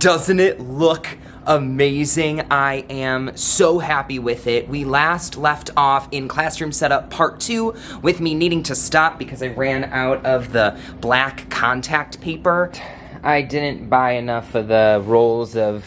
Doesn't it look amazing? I am so happy with it. We last left off in classroom setup part 2 with me needing to stop because I ran out of the black contact paper. I didn't buy enough of the rolls of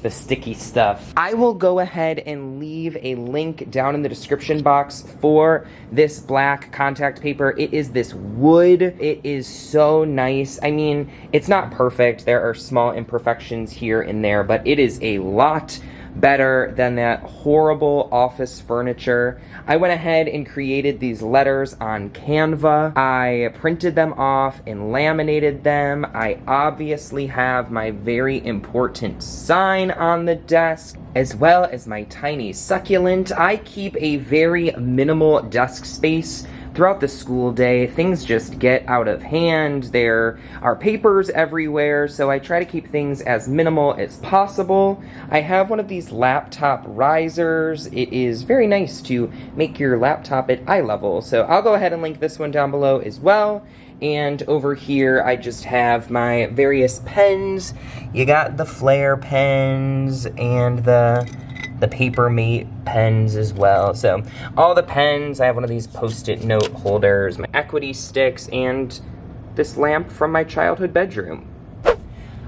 the sticky stuff. I will go ahead and leave a link down in the description box for this black contact paper. It is this wood. It is so nice. I mean, it's not perfect. There are small imperfections here and there, but it is a lot better than that horrible office furniture. I went ahead and created these letters on Canva. I printed them off and laminated them. I obviously have my very important sign on the desk, as well as my tiny succulent. I keep a very minimal desk space throughout the school day. Things just get out of hand. There are papers everywhere, so I try to keep things as minimal as possible. I have one of these laptop risers. It is very nice to make your laptop at eye level, so I'll go ahead and link this one down below as well. And over here, I just have my various pens. You got the Flair pens and the Paper Mate pens as well. So all the pens, I have one of these Post-it note holders, my equity sticks, and this lamp from my childhood bedroom.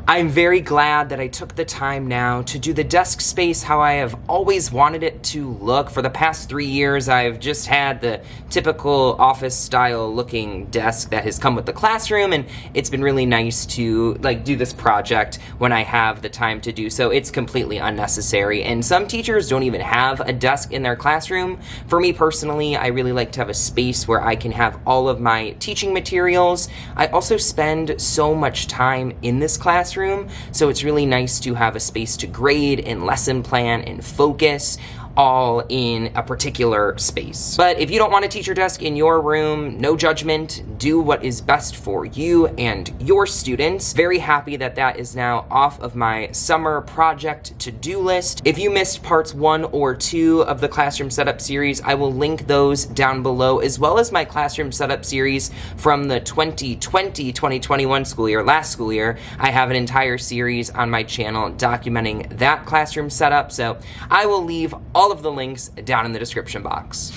I'm very glad that I took the time now to do the desk space how I have always wanted it to look. For the past 3 years, I've just had the typical office style looking desk that has come with the classroom, and it's been really nice to do this project when I have the time to do so. It's completely unnecessary, and some teachers don't even have a desk in their classroom. For me personally, I really like to have a space where I can have all of my teaching materials. I also spend so much time in this classroom, so it's really nice to have a space to grade and lesson plan and focus all in a particular space. But if you don't want a teacher desk in your room, no judgment. Do what is best for you and your students. Very happy that that is now off of my summer project to-do list. If you missed parts 1 or 2 of the classroom setup series, I will link those down below, as well as my classroom setup series from the 2020-2021 school year, last school year. I have an entire series on my channel documenting that classroom setup, so I will leave all of the links down in the description box.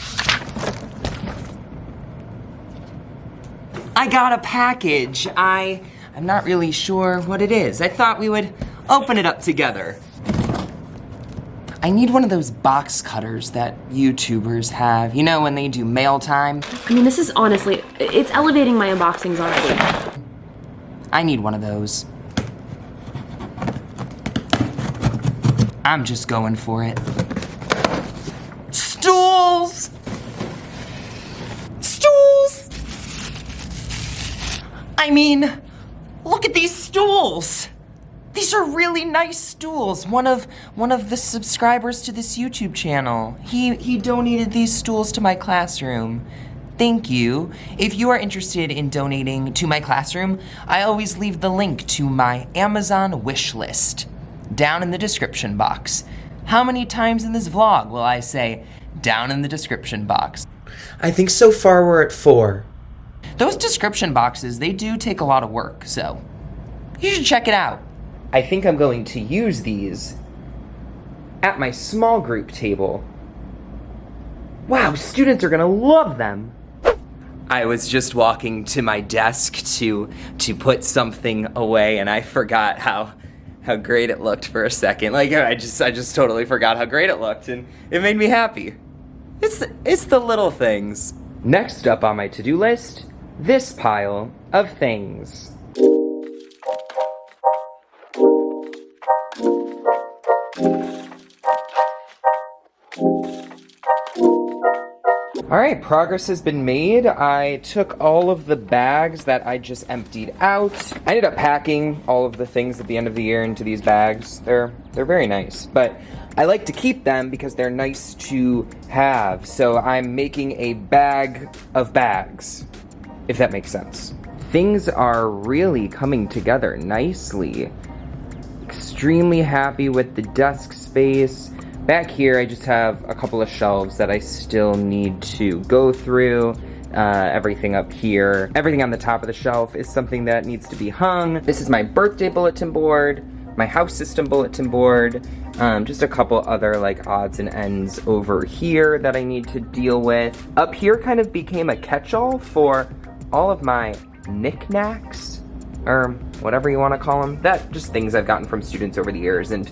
I got a package. I'm not really sure what it is. I thought we would open it up together. I need one of those box cutters that YouTubers have. You know, when they do mail time? I mean, this is honestly, it's elevating my unboxings already. I need one of those. I'm just going for it. Stools! Stools! I mean, look at these stools! These are really nice stools. One of the subscribers to this YouTube channel, he donated these stools to my classroom. Thank you. If you are interested in donating to my classroom, I always leave the link to my Amazon wish list down in the description box. How many times in this vlog will I say, down in the description box? I think so far we're at 4. Those description boxes, they do take a lot of work, so you should check it out. I think I'm going to use these at my small group table. Wow, students are gonna love them. I was just walking to my desk to put something away, and I forgot how great it looked for a second. I just totally forgot how great it looked, and it made me happy. It's the little things. Next up on my to-do list, this pile of things. Alright, progress has been made. I took all of the bags that I just emptied out. I ended up packing all of the things at the end of the year into these bags. They're very nice, but I like to keep them because they're nice to have. So I'm making a bag of bags, if that makes sense. Things are really coming together nicely. Extremely happy with the desk space. Back here, I just have a couple of shelves that I still need to go through. Everything up here. Everything on the top of the shelf is something that needs to be hung. This is my birthday bulletin board my house system bulletin board, just a couple other like odds and ends over here that I need to deal with. Up here kind of became a catch-all for all of my knickknacks, or whatever you want to call them. That just things I've gotten from students over the years, and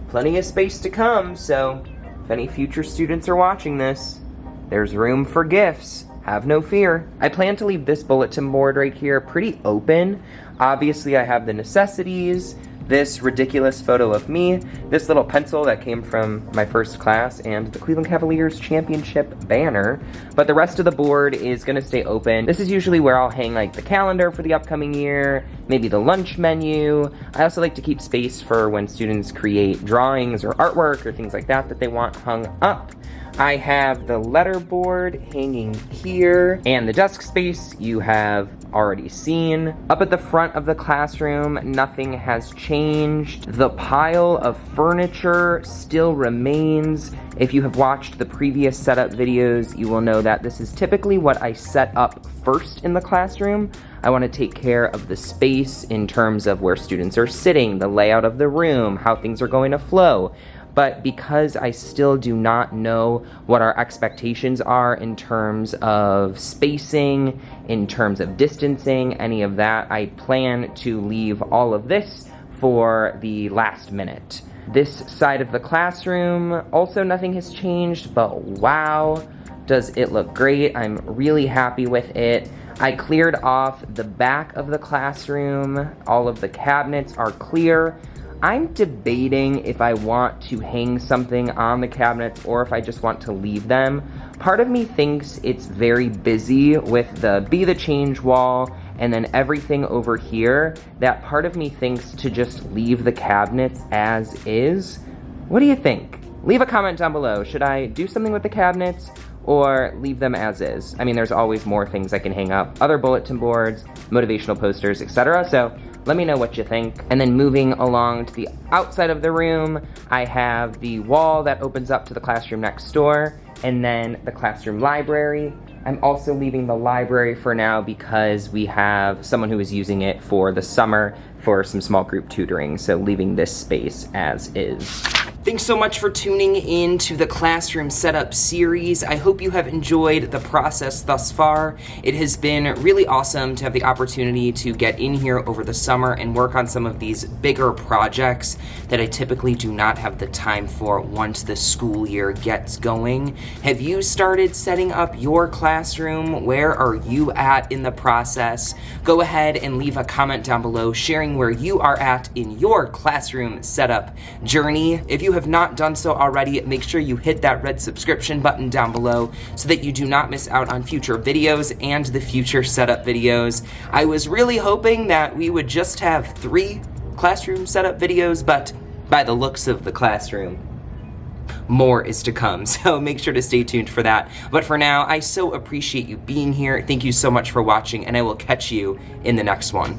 plenty of space to come, so if any future students are watching this, there's room for gifts. Have no fear. I plan to leave this bulletin board right here pretty open. Obviously, I have the necessities, this ridiculous photo of me, this little pencil that came from my first class, and the Cleveland Cavaliers championship banner. But the rest of the board is gonna stay open. This is usually where I'll hang like the calendar for the upcoming year, maybe the lunch menu. I also like to keep space for when students create drawings or artwork or things like that that they want hung up. I have the letter board hanging here, and the desk space you have already seen. Up at the front of the classroom, nothing has changed. The pile of furniture still remains. If you have watched the previous setup videos, you will know that this is typically what I set up first in the classroom. I want to take care of the space in terms of where students are sitting, the layout of the room, how things are going to flow. But because I still do not know what our expectations are in terms of spacing, in terms of distancing, any of that, I plan to leave all of this for the last minute. This side of the classroom, also nothing has changed, but wow, does it look great. I'm really happy with it. I cleared off the back of the classroom. All of the cabinets are clear. I'm debating if I want to hang something on the cabinets or if I just want to leave them. Part of me thinks it's very busy with the Be the Change wall and then everything over here. That part of me thinks to just leave the cabinets as is. What do you think? Leave a comment down below. Should I do something with the cabinets or leave them as is? I mean, there's always more things I can hang up. Other bulletin boards, motivational posters, etc. So let me know what you think. And then moving along to the outside of the room, I have the wall that opens up to the classroom next door, and then the classroom library. I'm also leaving the library for now because we have someone who is using it for the summer for some small group tutoring, so leaving this space as is. Thanks so much for tuning in to the Classroom Setup series. I hope you have enjoyed the process thus far. It has been really awesome to have the opportunity to get in here over the summer and work on some of these bigger projects that I typically do not have the time for once the school year gets going. Have you started setting up your classroom? Where are you at in the process? Go ahead and leave a comment down below sharing where you are at in your classroom setup journey. If you have not done so already, make sure you hit that red subscription button down below so that you do not miss out on future videos and the future setup videos. I was really hoping that we would just have 3 classroom setup videos, but by the looks of the classroom, more is to come, so make sure to stay tuned for that. But for now, I so appreciate you being here. Thank you so much for watching, and I will catch you in the next one.